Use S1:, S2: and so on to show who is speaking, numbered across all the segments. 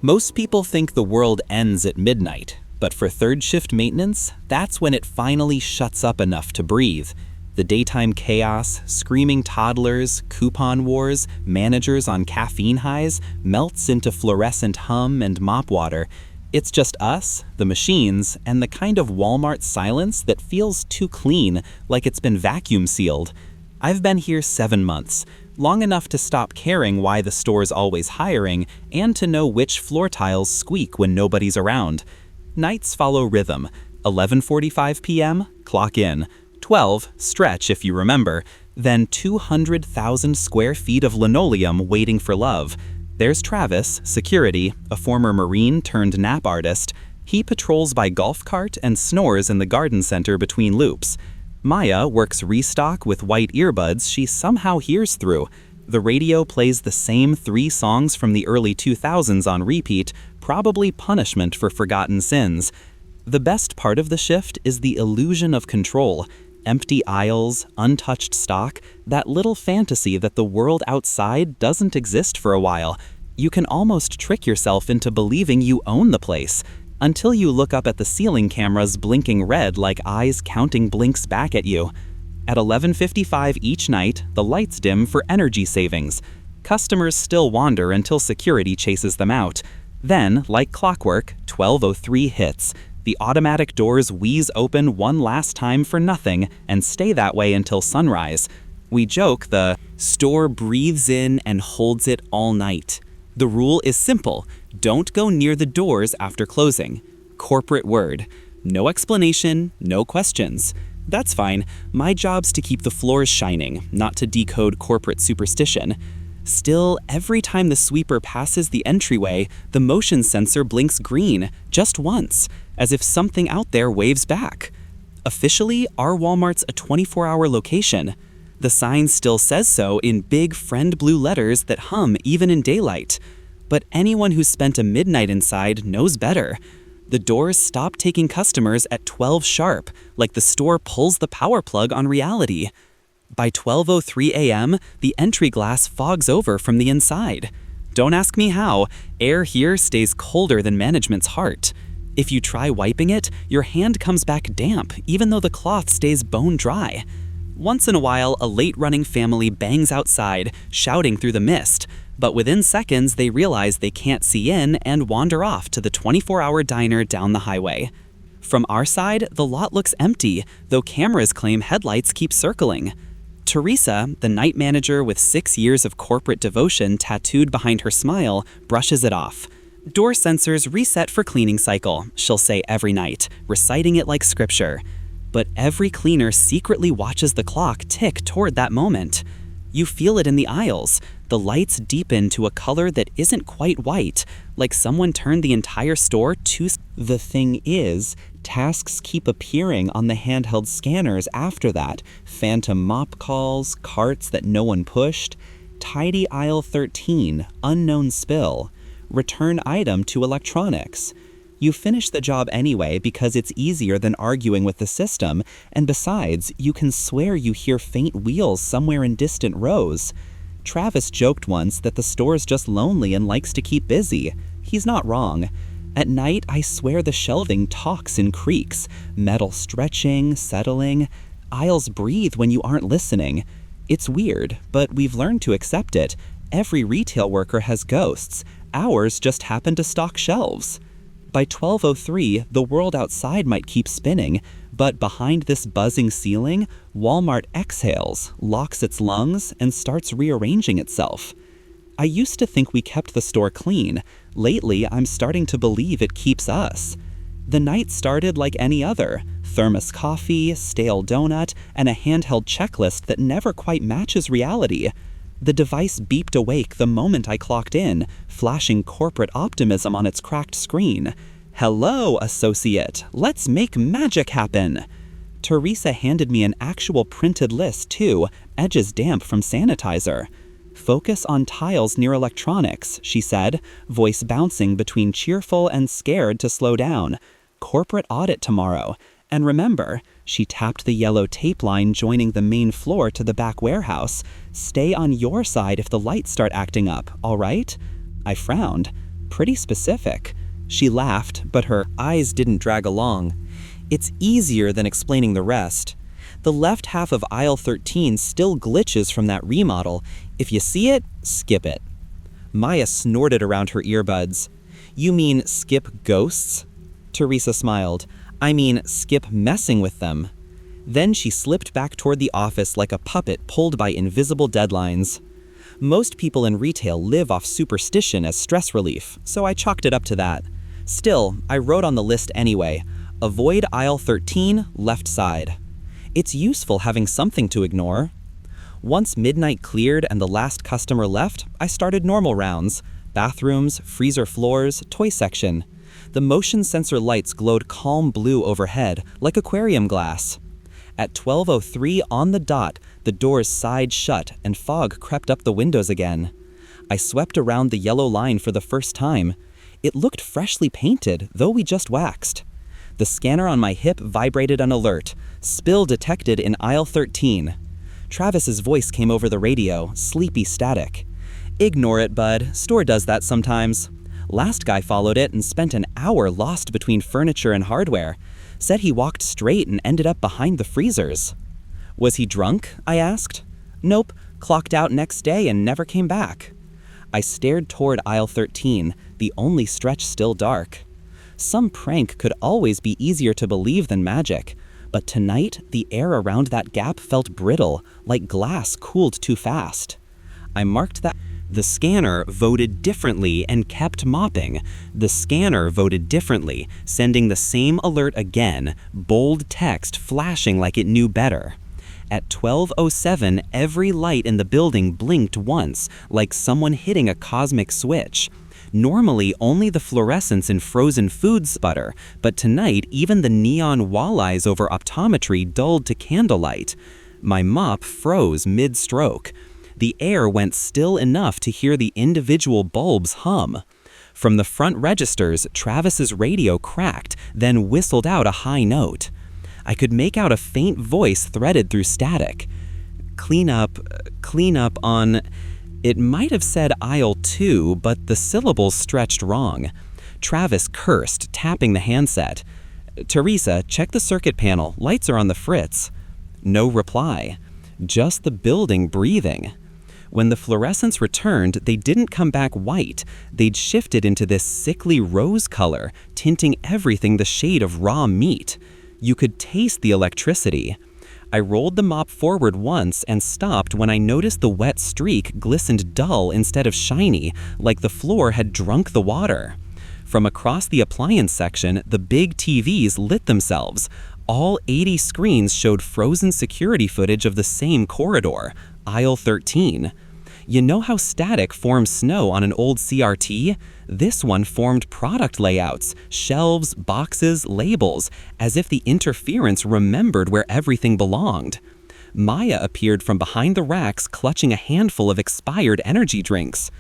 S1: Most people think the world ends at midnight, but for third shift maintenance, that's when it finally shuts up enough to breathe. The daytime chaos, screaming toddlers, coupon wars, managers on caffeine highs melts into fluorescent hum and mop water. It's just us, the machines, and the kind of Walmart silence that feels too clean, like it's been vacuum sealed. I've been here 7 months, long enough to stop caring why the store's always hiring and to know which floor tiles squeak when nobody's around. Nights follow rhythm. 11:45 p.m., clock in. 12, stretch if you remember. Then 200,000 square feet of linoleum waiting for love. There's Travis, security, a former Marine turned nap artist. He patrols by golf cart and snores in the garden center between loops. Maya works restock with white earbuds she somehow hears through. The radio plays the same 3 songs from the early 2000s on repeat, probably punishment for forgotten sins. The best part of the shift is the illusion of control. Empty aisles, untouched stock, that little fantasy that the world outside doesn't exist for a while. You can almost trick yourself into believing you own the place, until you look up at the ceiling cameras blinking red like eyes counting blinks back at you. At 11:55 each night, the lights dim for energy savings. Customers still wander until security chases them out. Then, like clockwork, 12:03 hits. The automatic doors wheeze open one last time for nothing and stay that way until sunrise. We joke the store breathes in and holds it all night. The rule is simple: don't go near the doors after closing. Corporate word. No explanation, no questions. That's fine. My job's to keep the floors shining, not to decode corporate superstition. Still, every time the sweeper passes the entryway, the motion sensor blinks green, just once, as if something out there waves back. Officially, our Walmart's a 24-hour location. The sign still says so in big friend blue letters that hum even in daylight. But anyone who's spent a midnight inside knows better. The doors stop taking customers at 12 sharp, like the store pulls the power plug on reality. By 12:03 a.m., the entry glass fogs over from the inside. Don't ask me how. Air here stays colder than management's heart. If you try wiping it, your hand comes back damp, even though the cloth stays bone dry. Once in a while, a late-running family bangs outside, shouting through the mist, but within seconds they realize they can't see in and wander off to the 24-hour diner down the highway. From our side, the lot looks empty, though cameras claim headlights keep circling. Teresa, the night manager with 6 years of corporate devotion tattooed behind her smile, brushes it off. Door sensors reset for cleaning cycle, she'll say every night, reciting it like scripture. But every cleaner secretly watches the clock tick toward that moment. You feel it in the aisles. The lights deepen to a color that isn't quite white, like someone turned the entire store to... The thing is, tasks keep appearing on the handheld scanners after that. Phantom mop calls, carts that no one pushed. Tidy aisle 13, unknown spill. Return item to electronics. You finish the job anyway because it's easier than arguing with the system, and besides, you can swear you hear faint wheels somewhere in distant rows. Travis joked once that the store's just lonely and likes to keep busy. He's not wrong. At night, I swear the shelving talks in creaks, metal stretching, settling. Aisles breathe when you aren't listening. It's weird, but we've learned to accept it. Every retail worker has ghosts. Ours just happen to stock shelves. By 12:03, the world outside might keep spinning, but behind this buzzing ceiling, Walmart exhales, locks its lungs, and starts rearranging itself. I used to think we kept the store clean. Lately, I'm starting to believe it keeps us. The night started like any other. Thermos coffee, stale donut, and a handheld checklist that never quite matches reality. The device beeped awake the moment I clocked in, flashing corporate optimism on its cracked screen. "Hello, associate. Let's make magic happen." Teresa handed me an actual printed list, too, edges damp from sanitizer. "Focus on tiles near electronics," she said, voice bouncing between cheerful and scared to slow down. "Corporate audit tomorrow. And remember," she tapped the yellow tape line joining the main floor to the back warehouse, "stay on your side if the lights start acting up, all right?" I frowned. pretty specific." She laughed, but her eyes didn't drag along. "It's easier than explaining the rest. The left half of aisle 13 still glitches from that remodel. If you see it, skip it." Maya snorted around her earbuds. "You mean skip ghosts?" Teresa smiled. "I mean skip messing with them." Then she slipped back toward the office like a puppet pulled by invisible deadlines. "Most people in retail live off superstition as stress relief, so I chalked it up to that. Still, I wrote on the list anyway. Avoid aisle 13, left side. It's useful having something to ignore." Once midnight cleared and the last customer left, I started normal rounds. Bathrooms, freezer floors, toy section. The motion sensor lights glowed calm blue overhead, like aquarium glass. At 12:03 on the dot, the doors sighed shut and fog crept up the windows again. I swept around the yellow line for the first time. It looked freshly painted, though we just waxed. The scanner on my hip vibrated an alert. Spill detected in aisle 13. Travis's voice came over the radio, sleepy static. "Ignore it, bud. Store does that sometimes." Last guy followed it and spent an hour lost between furniture and hardware. Said he walked straight and ended up behind the freezers. "Was he drunk?" I asked. "Nope. Clocked out next day and never came back." I stared toward aisle 13, the only stretch still dark. Some prank could always be easier to believe than magic, but tonight the air around that gap felt brittle, like glass cooled too fast. I marked that. The scanner voted differently and kept mopping. The scanner voted differently, sending the same alert again, bold text flashing like it knew better. At 12:07, every light in the building blinked once, like someone hitting a cosmic switch. Normally, only the fluorescents in frozen foods sputter, but tonight, even the neon walleyes over optometry dulled to candlelight. My mop froze mid-stroke. The air went still enough to hear the individual bulbs hum. From the front registers, Travis's radio cracked, then whistled out a high note. I could make out a faint voice threaded through static. Clean up on... It might have said aisle 2, but the syllables stretched wrong. Travis cursed, tapping the handset. "Teresa, check the circuit panel. Lights are on the fritz." No reply. Just the building breathing. When the fluorescents returned, they didn't come back white. They'd shifted into this sickly rose color, tinting everything the shade of raw meat. You could taste the electricity. I rolled the mop forward once and stopped when I noticed the wet streak glistened dull instead of shiny, like the floor had drunk the water. From across the appliance section, the big TVs lit themselves. All 80 screens showed frozen security footage of the same corridor, aisle 13. You know how static forms snow on an old CRT? This one formed product layouts, shelves, boxes, labels, as if the interference remembered where everything belonged. Maya appeared from behind the racks clutching a handful of expired energy drinks.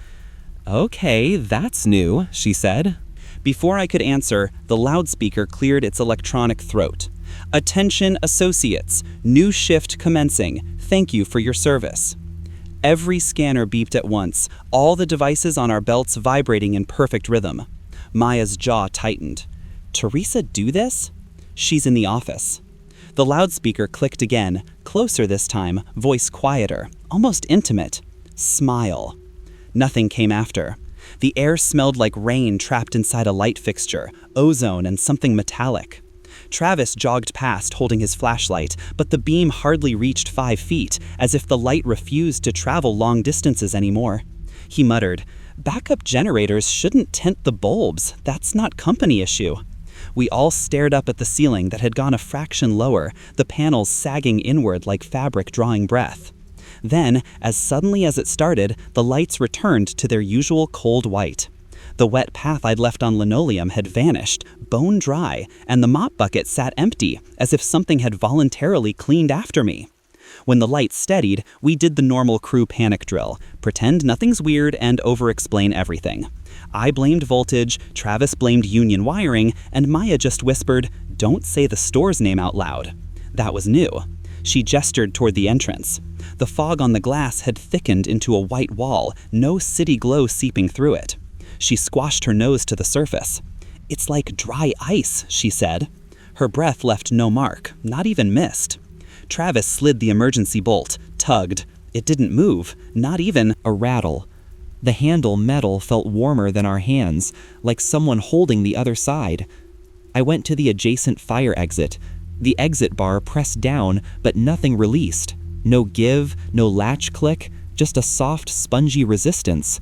S1: "Okay, that's new," she said. Before I could answer, the loudspeaker cleared its electronic throat. "Attention associates, new shift commencing. Thank you for your service." Every scanner beeped at once, all the devices on our belts vibrating in perfect rhythm. Maya's jaw tightened. "Teresa do this?" "She's in the office." The loudspeaker clicked again, closer this time, voice quieter, almost intimate. "Smile." Nothing came after. The air smelled like rain trapped inside a light fixture, ozone and something metallic. Travis jogged past holding his flashlight, but the beam hardly reached 5 feet, as if the light refused to travel long distances anymore. He muttered, "Backup generators shouldn't tint the bulbs. That's not company issue." We all stared up at the ceiling that had gone a fraction lower, the panels sagging inward like fabric drawing breath. Then, as suddenly as it started, the lights returned to their usual cold white. The wet path I'd left on linoleum had vanished, bone dry, and the mop bucket sat empty, as if something had voluntarily cleaned after me. When the lights steadied, we did the normal crew panic drill, pretend nothing's weird and over-explain everything. I blamed voltage, Travis blamed union wiring, and Maya just whispered, "Don't say the store's name out loud." That was new. She gestured toward the entrance. The fog on the glass had thickened into a white wall, no city glow seeping through it. She squashed her nose to the surface. "It's like dry ice," she said. Her breath left no mark, not even mist. Travis slid the emergency bolt, tugged. It didn't move, not even a rattle. The handle metal felt warmer than our hands, like someone holding the other side. I went to the adjacent fire exit. The exit bar pressed down, but nothing released. No give, no latch click, just a soft, spongy resistance.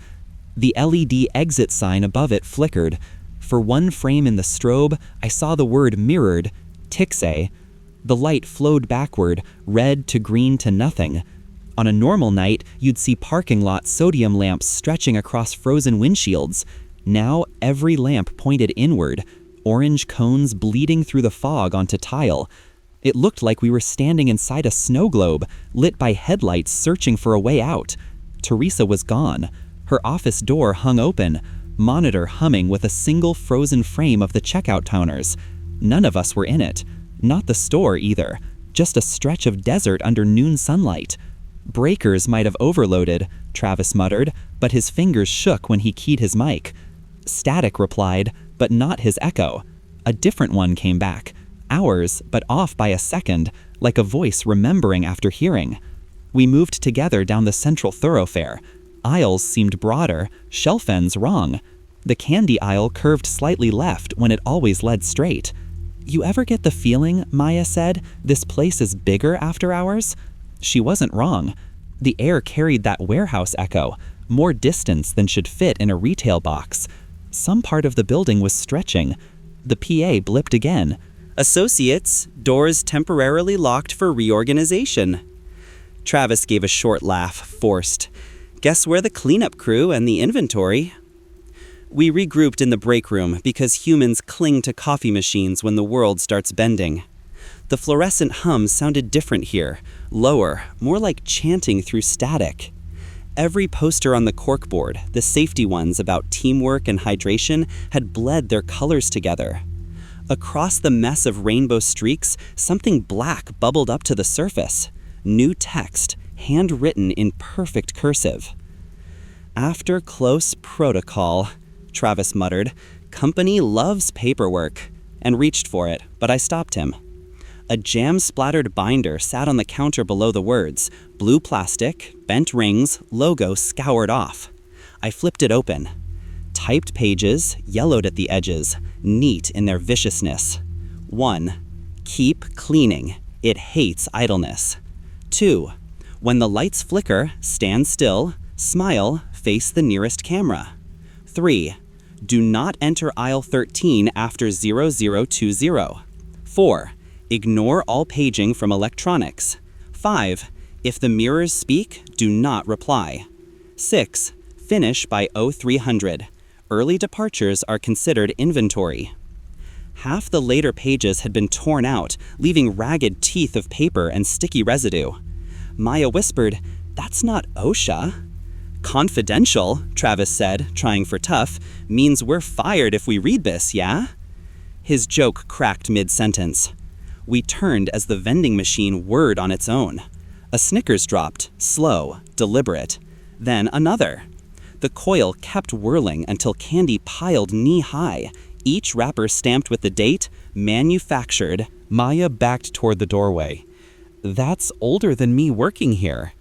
S1: The LED exit sign above it flickered. For one frame in the strobe, I saw the word mirrored, Tixay. The light flowed backward, red to green to nothing. On a normal night, you'd see parking lot sodium lamps stretching across frozen windshields. Now every lamp pointed inward, orange cones bleeding through the fog onto tile. It looked like we were standing inside a snow globe, lit by headlights searching for a way out. Teresa was gone. Her office door hung open, monitor humming with a single frozen frame of the checkout counters. None of us were in it. Not the store either. Just a stretch of desert under noon sunlight. Breakers might have overloaded, Travis muttered, but his fingers shook when he keyed his mic. Static replied, but not his echo. A different one came back. Ours, but off by a second, like a voice remembering after hearing. We moved together down the central thoroughfare. Aisles seemed broader, shelf ends wrong. The candy aisle curved slightly left when it always led straight. "You ever get the feeling," Maya said, "this place is bigger after hours?" She wasn't wrong. The air carried that warehouse echo, more distance than should fit in a retail box. Some part of the building was stretching. The PA blipped again. "Associates, doors temporarily locked for reorganization." Travis gave a short laugh, forced. "Guess we're the cleanup crew and the inventory." We regrouped in the break room because humans cling to coffee machines when the world starts bending. The fluorescent hum sounded different here, lower, more like chanting through static. Every poster on the corkboard, the safety ones about teamwork and hydration, had bled their colors together. Across the mess of rainbow streaks, something black bubbled up to the surface. New text, handwritten in perfect cursive. "After close protocol," Travis muttered. "Company loves paperwork," and reached for it, but I stopped him. A jam-splattered binder sat on the counter below the words, blue plastic, bent rings, logo scoured off. I flipped it open. Typed pages, yellowed at the edges, neat in their viciousness. 1. Keep cleaning. It hates idleness. 2. When the lights flicker, stand still, smile, face the nearest camera. 3. Do not enter aisle 13 after 0020. 4. Ignore all paging from electronics. 5. If the mirrors speak, do not reply. 6. Finish by 0300. Early departures are considered inventory. Half the later pages had been torn out, leaving ragged teeth of paper and sticky residue. Maya whispered, "That's not OSHA." "Confidential," Travis said, trying for tough, "means we're fired if we read this, yeah?" His joke cracked mid-sentence. We turned as the vending machine whirred on its own. A Snickers dropped, slow, deliberate. Then another. The coil kept whirling until candy piled knee-high, each wrapper stamped with the date, manufactured. Maya backed toward the doorway. "That's older than me working here."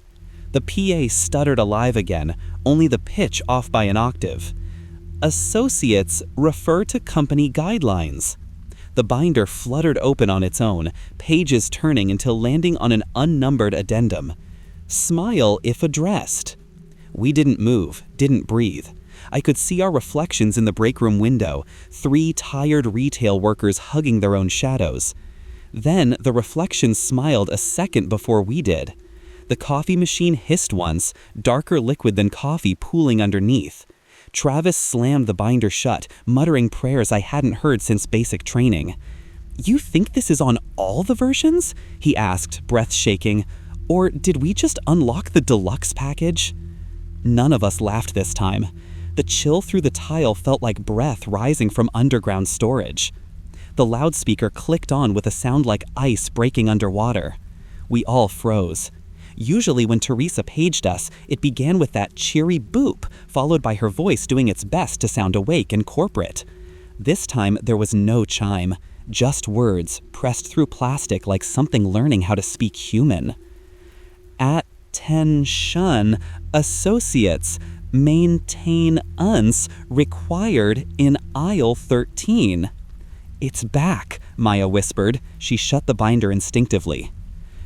S1: The PA stuttered alive again, only the pitch off by an octave. "Associates, refer to company guidelines." The binder fluttered open on its own, pages turning until landing on an unnumbered addendum. "Smile if addressed." We didn't move, didn't breathe. I could see our reflections in the break room window, 3 tired retail workers hugging their own shadows. Then the reflections smiled a second before we did. The coffee machine hissed once, darker liquid than coffee pooling underneath. Travis slammed the binder shut, muttering prayers I hadn't heard since basic training. "You think this is on all the versions?" he asked, breath shaking. "Or did we just unlock the deluxe package?" None of us laughed this time. The chill through the tile felt like breath rising from underground storage. The loudspeaker clicked on with a sound like ice breaking underwater. We all froze. Usually when Teresa paged us, it began with that cheery boop, followed by her voice doing its best to sound awake and corporate. This time there was no chime, just words pressed through plastic like something learning how to speak human. Attention, associates, maintain uns required in aisle 13. It's back, Maya whispered. She shut the binder instinctively.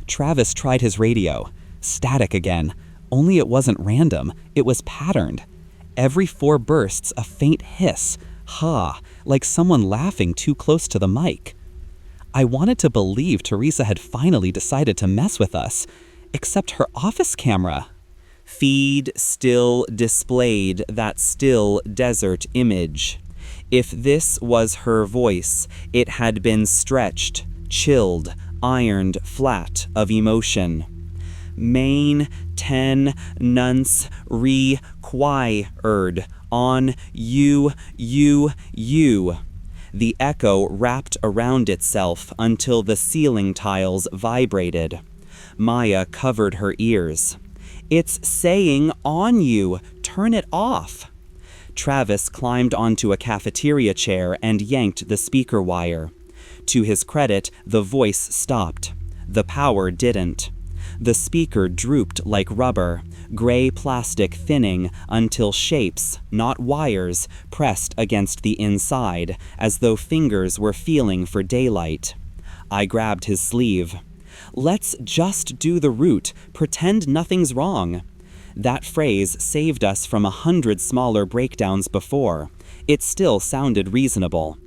S1: Travis tried his radio. Static again. Only it wasn't random, it was patterned. Every 4 bursts, a faint hiss. Ha, like someone laughing too close to the mic. I wanted to believe Teresa had finally decided to mess with us, except her office camera. Feed still displayed that still desert image. If this was her voice, it had been stretched, chilled, ironed flat of emotion. Main 10 nunce required on you. The echo wrapped around itself until the ceiling tiles vibrated. Maya covered her ears. It's saying on you. Turn it off. Travis climbed onto a cafeteria chair and yanked the speaker wire. To his credit, the voice stopped. The power didn't. The speaker drooped like rubber, gray plastic thinning until shapes, not wires, pressed against the inside, as though fingers were feeling for daylight. I grabbed his sleeve. Let's just do the route, pretend nothing's wrong. That phrase saved us from 100 smaller breakdowns before. It still sounded reasonable.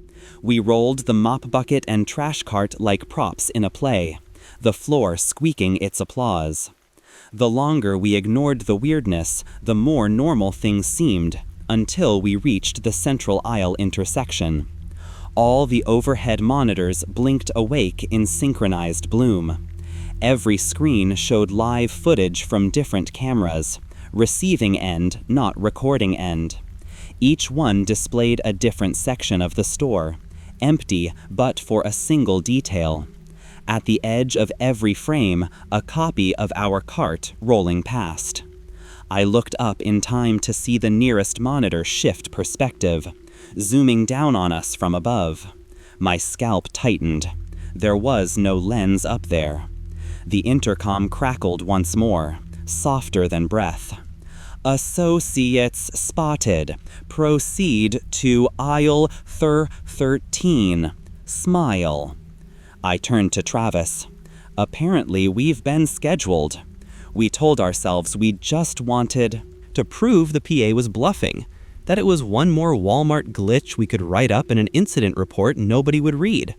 S1: We rolled the mop bucket and trash cart like props in a play, the floor squeaking its applause. The longer we ignored the weirdness, the more normal things seemed, until we reached the central aisle intersection. All the overhead monitors blinked awake in synchronized bloom. Every screen showed live footage from different cameras, receiving end, not recording end. Each one displayed a different section of the store, empty but for a single detail. At the edge of every frame, a copy of our cart rolling past. I looked up in time to see the nearest monitor shift perspective, zooming down on us from above. My scalp tightened. There was no lens up there. The intercom crackled once more, softer than breath. Associates spotted. Proceed to aisle 13. Smile. I turned to Travis. Apparently, we've been scheduled. We told ourselves we just wanted to prove the PA was bluffing, that it was one more Walmart glitch we could write up in an incident report nobody would read.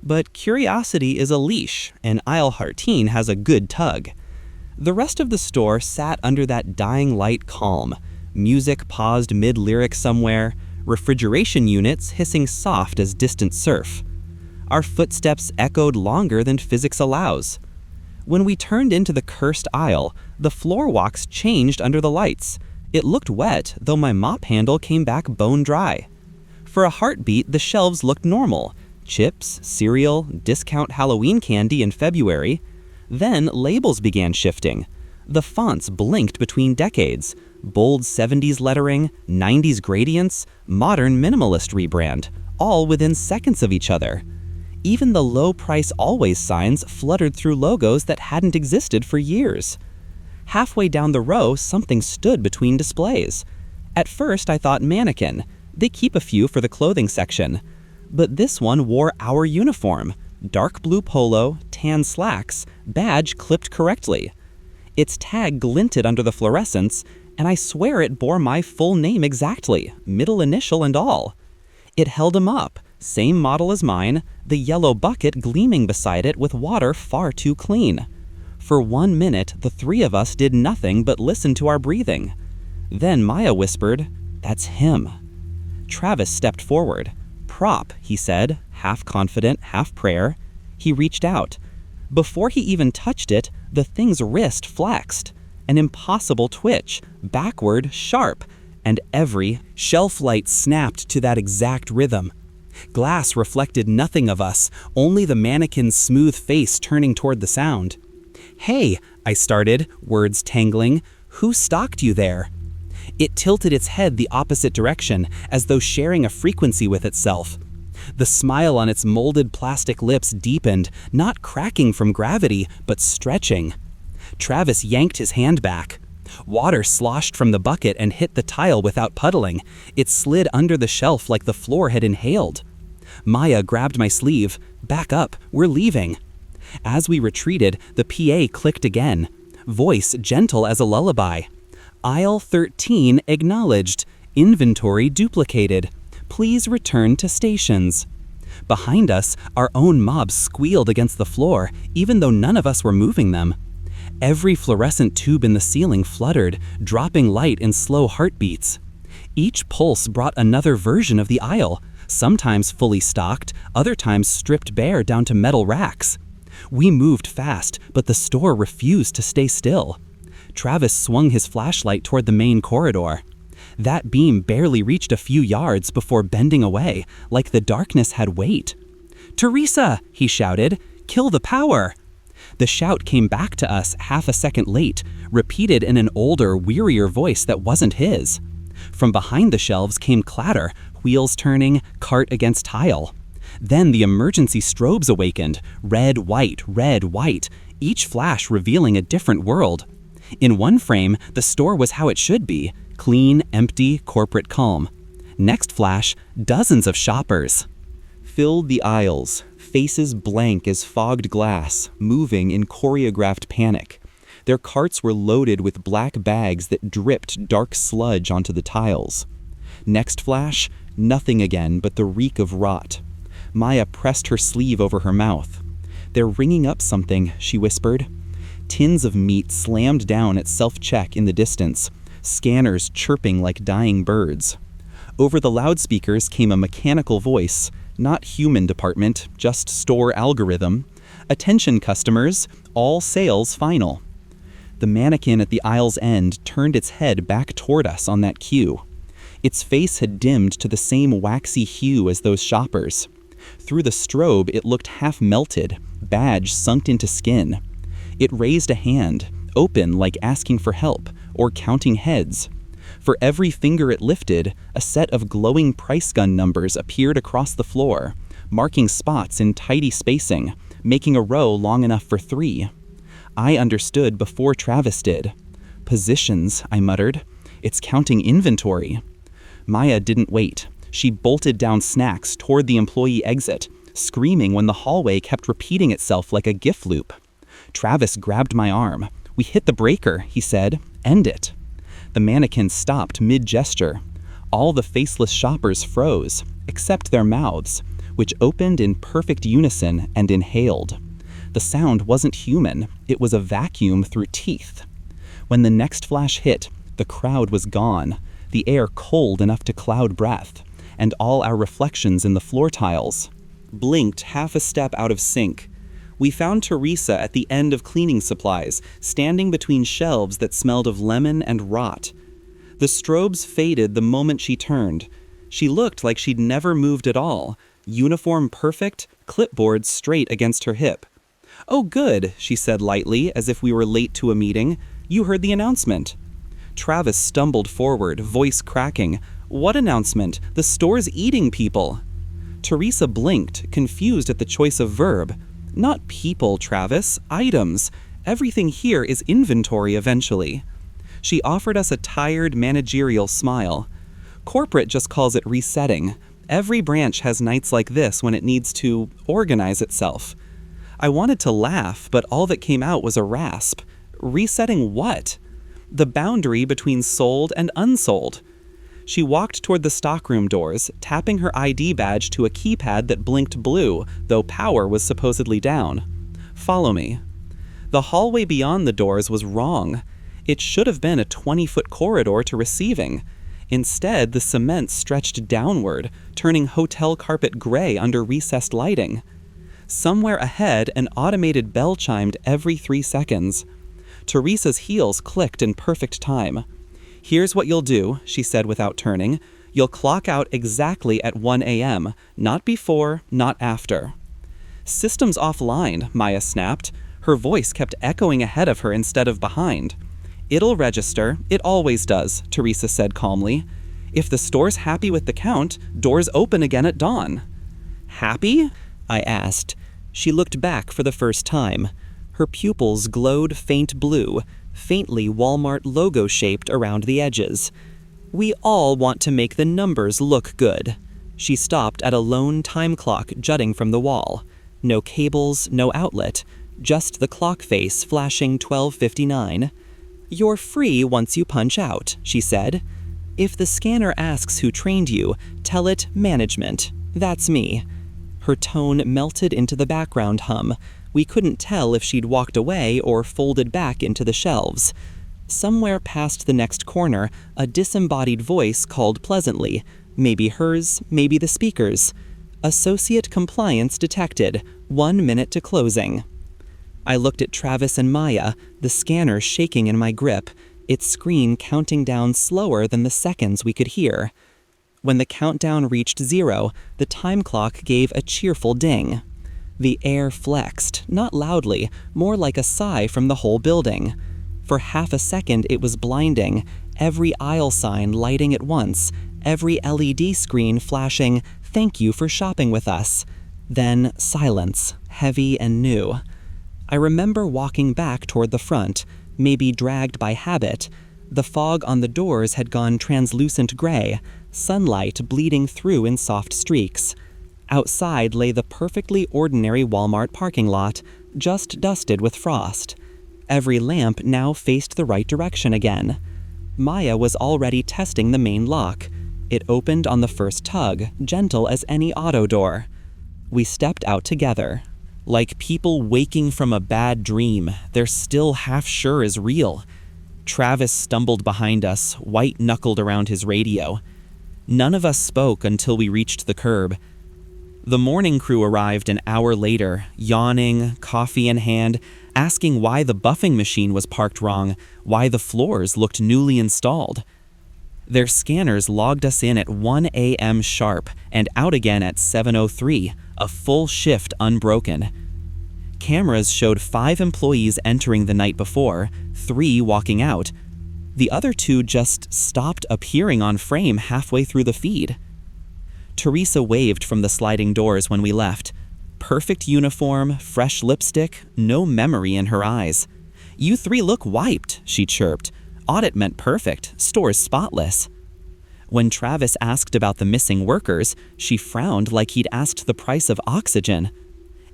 S1: But curiosity is a leash, and aisle 13 has a good tug. The rest of the store sat under that dying light calm, music paused mid-lyric somewhere, refrigeration units hissing soft as distant surf. Our footsteps echoed longer than physics allows. When we turned into the cursed aisle, the floor walks changed under the lights. It looked wet, though my mop handle came back bone dry. For a heartbeat, the shelves looked normal. Chips, cereal, discount Halloween candy in February. Then labels began shifting. The fonts blinked between decades. Bold 70s lettering, 90s gradients, modern minimalist rebrand, all within seconds of each other. Even the low price always signs fluttered through logos that hadn't existed for years. Halfway down the row, something stood between displays. At first, I thought mannequin. They keep a few for the clothing section. But this one wore our uniform. Dark blue polo, tan slacks, badge clipped correctly. Its tag glinted under the fluorescence, and I swear it bore my full name exactly, middle initial and all. It held him up, same model as mine, the yellow bucket gleaming beside it with water far too clean. For 1 minute, the three of us did nothing but listen to our breathing. Then Maya whispered, "That's him." Travis stepped forward. "Prop," he said, half confident, half prayer. He reached out. Before he even touched it, the thing's wrist flexed. An impossible twitch, backward, sharp, and every shelf light snapped to that exact rhythm. Glass reflected nothing of us, only the mannequin's smooth face turning toward the sound. "Hey," I started, words tangling. "Who stalked you there?" It tilted its head the opposite direction, as though sharing a frequency with itself. The smile on its molded plastic lips deepened, not cracking from gravity, but stretching. Travis yanked his hand back. Water sloshed from the bucket and hit the tile without puddling. It slid under the shelf like the floor had inhaled. Maya grabbed my sleeve. "Back up, we're leaving." As we retreated, the PA clicked again. Voice gentle as a lullaby. "Aisle 13 acknowledged. Inventory duplicated. Please return to stations." Behind us, our own mobs squealed against the floor, even though none of us were moving them. Every fluorescent tube in the ceiling fluttered, dropping light in slow heartbeats. Each pulse brought another version of the aisle, sometimes fully stocked, other times stripped bare down to metal racks. We moved fast, but the store refused to stay still. Travis swung his flashlight toward the main corridor. That beam barely reached a few yards before bending away, like the darkness had weight. "Teresa!" he shouted. "Kill the power!" The shout came back to us half a second late, repeated in an older, wearier voice that wasn't his. From behind the shelves came clatter, wheels turning, cart against tile. Then the emergency strobes awakened, red, white, each flash revealing a different world. In one frame, the store was how it should be, clean, empty, corporate calm. Next flash, dozens of shoppers filled the aisles, faces blank as fogged glass, moving in choreographed panic. Their carts were loaded with black bags that dripped dark sludge onto the tiles. Next flash, nothing again but the reek of rot. Maya pressed her sleeve over her mouth. "They're ringing up something," she whispered. Tins of meat slammed down at self-check in the distance, scanners chirping like dying birds. Over the loudspeakers came a mechanical voice, not human department, just store algorithm. "Attention customers, all sales final." The mannequin at the aisle's end turned its head back toward us on that cue. Its face had dimmed to the same waxy hue as those shoppers. Through the strobe, it looked half melted, badge sunk into skin. It raised a hand, open like asking for help, or counting heads. For every finger it lifted, a set of glowing price gun numbers appeared across the floor, marking spots in tidy spacing, making a row long enough for 3. I understood before Travis did. "Positions," I muttered. "It's counting inventory." Maya didn't wait. She bolted down snacks toward the employee exit, screaming when the hallway kept repeating itself like a GIF loop. Travis grabbed my arm. "We hit the breaker," he said. "End it." The mannequin stopped mid-gesture. All the faceless shoppers froze, except their mouths, which opened in perfect unison and inhaled. The sound wasn't human. It was a vacuum through teeth. When the next flash hit, the crowd was gone, the air cold enough to cloud breath, and all our reflections in the floor tiles blinked half a step out of sync. We found Teresa at the end of cleaning supplies, standing between shelves that smelled of lemon and rot. The strobes faded the moment she turned. She looked like she'd never moved at all, uniform perfect, clipboard straight against her hip. "Oh, good," she said lightly, as if we were late to a meeting. "You heard the announcement." Travis stumbled forward, voice cracking. "What announcement? The store's eating people." Teresa blinked, confused at the choice of verb. "Not people, Travis, items. Everything here is inventory eventually." She offered us a tired managerial smile. "Corporate just calls it resetting. Every branch has nights like this when it needs to organize itself." I wanted to laugh, but all that came out was a rasp. Resetting what? The boundary between sold and unsold. She walked toward the stockroom doors, tapping her ID badge to a keypad that blinked blue, though power was supposedly down. "Follow me." The hallway beyond the doors was wrong. It should have been a 20-foot corridor to receiving. Instead, the cement stretched downward, turning hotel carpet gray under recessed lighting. Somewhere ahead, an automated bell chimed every 3 seconds. Teresa's heels clicked in perfect time. "Here's what you'll do," she said without turning. "You'll clock out exactly at 1 a.m., not before, not after." "System's offline," Maya snapped. Her voice kept echoing ahead of her instead of behind. "It'll register. It always does," Teresa said calmly. "If the store's happy with the count, doors open again at dawn." "Happy?" I asked. She looked back for the first time. Her pupils glowed faint blue, faintly Walmart logo-shaped around the edges. "We all want to make the numbers look good." She stopped at a lone time clock jutting from the wall. No cables, no outlet, just the clock face flashing 12:59. "You're free once you punch out," she said. "If the scanner asks who trained you, tell it management. That's me." Her tone melted into the background hum. We couldn't tell if she'd walked away or folded back into the shelves. Somewhere past the next corner, a disembodied voice called pleasantly. Maybe hers, maybe the speaker's. "Associate compliance detected. 1 minute to closing." I looked at Travis and Maya, the scanner shaking in my grip, its screen counting down slower than the seconds we could hear. When the countdown reached 0, the time clock gave a cheerful ding. The air flexed, not loudly, more like a sigh from the whole building. For half a second it was blinding, every aisle sign lighting at once, every LED screen flashing, "Thank you for shopping with us." Then silence, heavy and new. I remember walking back toward the front, maybe dragged by habit. The fog on the doors had gone translucent gray, sunlight bleeding through in soft streaks. Outside lay the perfectly ordinary Walmart parking lot, just dusted with frost. Every lamp now faced the right direction again. Maya was already testing the main lock. It opened on the first tug, gentle as any auto door. We stepped out together. Like people waking from a bad dream, they're still half sure is real. Travis stumbled behind us, white-knuckled around his radio. None of us spoke until we reached the curb. The morning crew arrived an hour later, yawning, coffee in hand, asking why the buffing machine was parked wrong, why the floors looked newly installed. Their scanners logged us in at 1 a.m. sharp and out again at 7:03, a full shift unbroken. Cameras showed 5 employees entering the night before, 3 walking out. The other 2 just stopped appearing on frame halfway through the feed. Teresa waved from the sliding doors when we left. Perfect uniform, fresh lipstick, no memory in her eyes. "You 3 look wiped," she chirped. "Audit meant perfect, store's spotless." When Travis asked about the missing workers, she frowned like he'd asked the price of oxygen.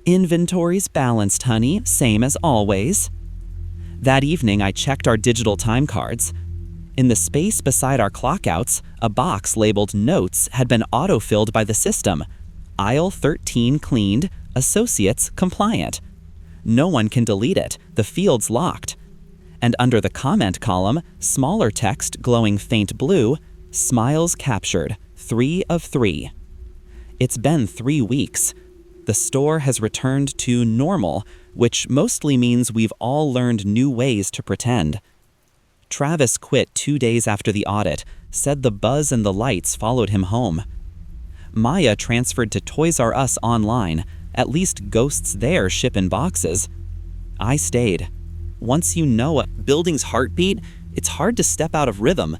S1: "Inventory's balanced, honey, same as always." That evening, I checked our digital time cards. In the space beside our clockouts, a box labeled Notes had been auto-filled by the system. Aisle 13 cleaned, associates compliant. No one can delete it, the field's locked. And under the comment column, smaller text glowing faint blue, "Smiles captured, 3 of 3. It's been 3 weeks. The store has returned to normal, which mostly means we've all learned new ways to pretend. Travis quit 2 days after the audit, said the buzz and the lights followed him home. Maya transferred to Toys R Us online, at least ghosts there ship in boxes. I stayed. Once you know a building's heartbeat, it's hard to step out of rhythm.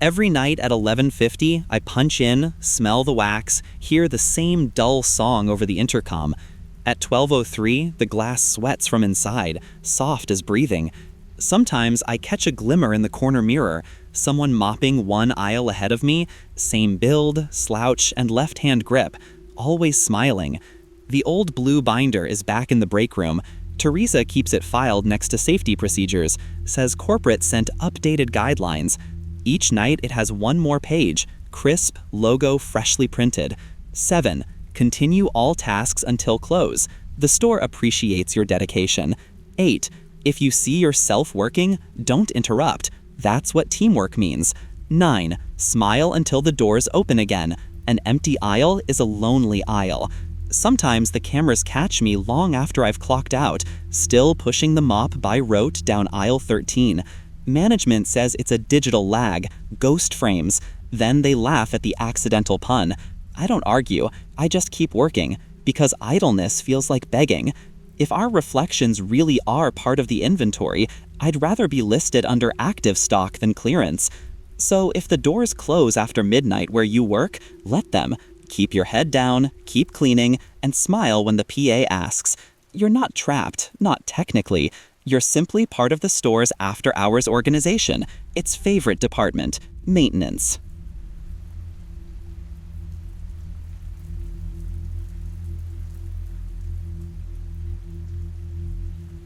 S1: Every night at 11:50, I punch in, smell the wax, hear the same dull song over the intercom. At 12:03, the glass sweats from inside, soft as breathing. Sometimes I catch a glimmer in the corner mirror, someone mopping one aisle ahead of me, same build, slouch, and left-hand grip, always smiling. The old blue binder is back in the break room. Teresa keeps it filed next to safety procedures, says corporate sent updated guidelines. Each night it has one more page, crisp, logo freshly printed. 7. Continue all tasks until close. The store appreciates your dedication. 8. If you see yourself working, don't interrupt. That's what teamwork means. 9. Smile until the doors open again. An empty aisle is a lonely aisle. Sometimes the cameras catch me long after I've clocked out, still pushing the mop by rote down aisle 13. Management says it's a digital lag, ghost frames. Then they laugh at the accidental pun. I don't argue, I just keep working, because idleness feels like begging. If our reflections really are part of the inventory, I'd rather be listed under active stock than clearance. So if the doors close after midnight where you work, let them. Keep your head down, keep cleaning, and smile when the PA asks. You're not trapped, not technically. You're simply part of the store's after-hours organization, its favorite department, maintenance.